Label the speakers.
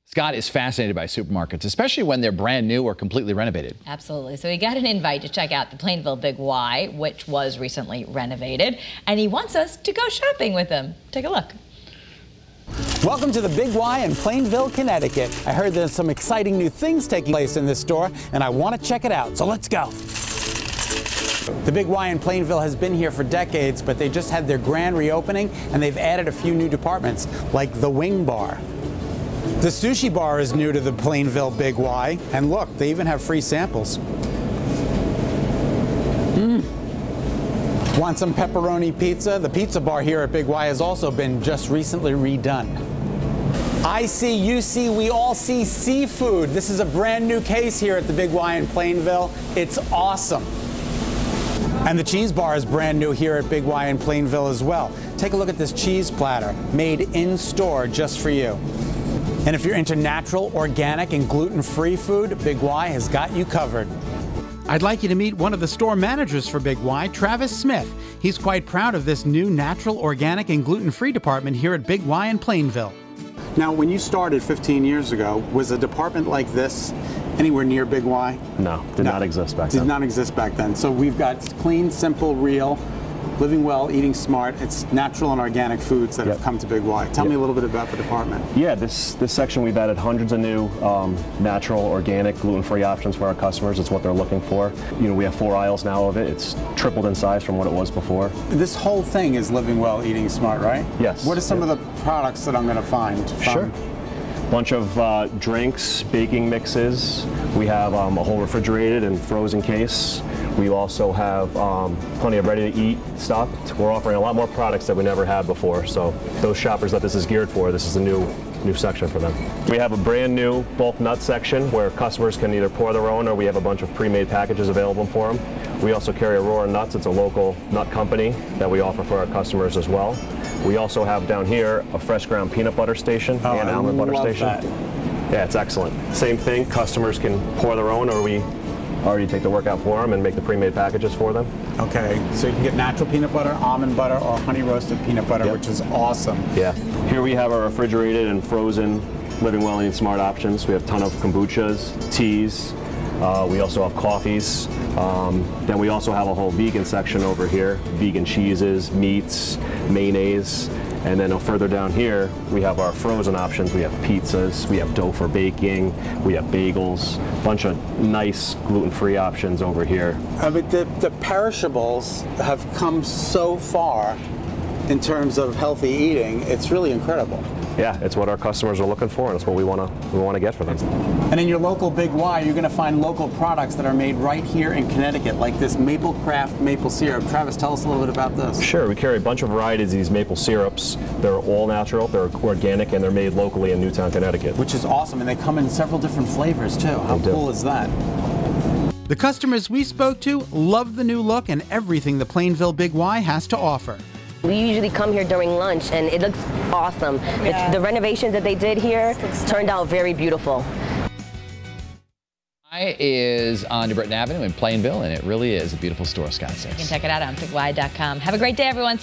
Speaker 1: Scott is fascinated by supermarkets, especially when they're brand new or completely renovated.
Speaker 2: Absolutely. So he got an invite to check out the Plainville Big Y, which was recently renovated, and he wants us to go shopping with him. Take a look.
Speaker 3: Welcome to the Big Y in Plainville, Connecticut. I heard there's some exciting new things taking place in this store, and I want to check it out, so let's go. The Big Y in Plainville has been here for decades, but they just had their grand reopening, and they've added a few new departments, like the wing bar. The sushi bar is new to the Plainville Big Y, and look, they even have free samples. Want some pepperoni pizza? The pizza bar here at Big Y has also been just recently redone. I see, you see, we all see seafood. This is a brand new case here at the Big Y in Plainville. It's awesome. And the cheese bar is brand new here at Big Y in Plainville as well. Take a look at this cheese platter, made in store just for you. And if you're into natural, organic, and gluten-free food, Big Y has got you covered.
Speaker 4: I'd like you to meet one of the store managers for Big Y, Travis Smith. He's quite proud of this new natural, organic, and gluten-free department here at Big Y in Plainville.
Speaker 3: Now, when you started 15 years ago, was a department like this anywhere near Big Y?
Speaker 5: No, did not exist back then.
Speaker 3: Did not exist back then. So we've got clean, simple, real, living well, eating smart. It's natural and organic foods that have come to Big Y. Tell me a little bit about the department.
Speaker 5: Yeah, this section we've added hundreds of new natural, organic, gluten-free options for our customers. It's what they're looking for. You know, we have 4 aisles now of it. It's tripled in size from what it was before. This
Speaker 3: whole thing is living well, eating smart, right?
Speaker 5: Yes.
Speaker 3: What are some of the products that I'm going to find?
Speaker 5: Sure. Bunch of drinks, baking mixes. We have a whole refrigerated and frozen case. We also have plenty of ready-to-eat stuff. We're offering a lot more products that we never had before. So those shoppers that this is geared for, this is a new section for them. We have a brand new bulk nut section where customers can either pour their own or we have a bunch of pre-made packages available for them. We also carry Aurora Nuts. It's a local nut company that we offer for our customers as well. We also have down here a fresh ground peanut butter station and almond butter station.
Speaker 3: That.
Speaker 5: Yeah, it's excellent. Same thing, customers can pour their own or we already take the work out for them and make the pre-made packages for them.
Speaker 3: Okay, so you can get natural peanut butter, almond butter, or honey roasted peanut butter, which is awesome.
Speaker 5: Yeah. Here we have our refrigerated and frozen living well and smart options. We have a ton of kombuchas, teas. We also have coffees. Then we also have a whole vegan section over here. Vegan cheeses, meats, mayonnaise. And then further down here, we have our frozen options. We have pizzas, we have dough for baking, we have bagels, a bunch of nice gluten-free options over here.
Speaker 3: I mean, the perishables have come so far in terms of healthy eating. It's really incredible.
Speaker 5: Yeah, it's what our customers are looking for, and it's what we want to get for them.
Speaker 3: And in your local Big Y, you're going to find local products that are made right here in Connecticut, like this Maple Craft maple syrup. Travis, tell us a little bit about this.
Speaker 5: Sure, we carry a bunch of varieties of these maple syrups. They're all natural, they're organic, and they're made locally in Newtown, Connecticut.
Speaker 3: Which is awesome, and they come in several different flavors too. How cool is that?
Speaker 4: The customers we spoke to love the new look and everything the Plainville Big Y has to offer.
Speaker 6: We usually come here during lunch, and it looks awesome. Yeah. The renovations that they did here turned out very beautiful.
Speaker 1: Is on Britain Avenue in Plainville, and it really is a beautiful store, Scott says.
Speaker 2: You can check it out on bigY.com. Have a great day, everyone.